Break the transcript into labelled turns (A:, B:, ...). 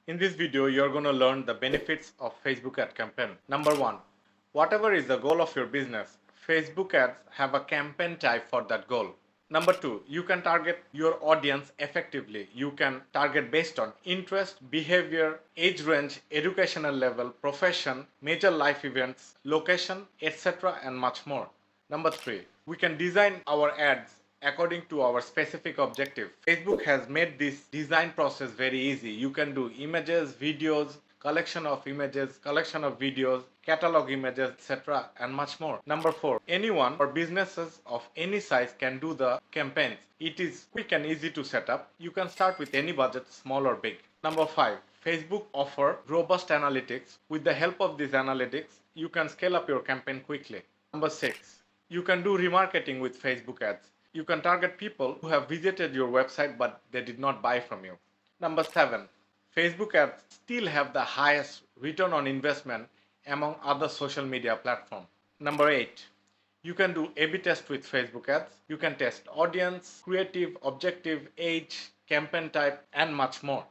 A: In this video, you're going to learn the benefits of Facebook ad campaign. Number one, whatever is the goal of your business, Facebook ads have a campaign type for that goal. Number two, you can target your audience effectively. You can target based on interest, behavior, age range, educational level, profession, major life events, location, etc. and much more. Number three, we can design our ads according to our specific objective. Facebook has made this design process very easy. You can do images, videos, collection of images, collection of videos, catalog images, etc. and much more. Number four, anyone or businesses of any size can do the campaigns. It is quick and easy to set up. You can start with any budget, small or big. Number five, Facebook offer robust analytics. With the help of these analytics, you can scale up your campaign quickly. Number six, you can do remarketing with Facebook ads. You can target people who have visited your website but they did not buy from you. Number seven, Facebook ads still have the highest return on investment among other social media platforms. Number eight, you can do A/B test with Facebook ads. You can test audience, creative, objective, age, campaign type, and much more.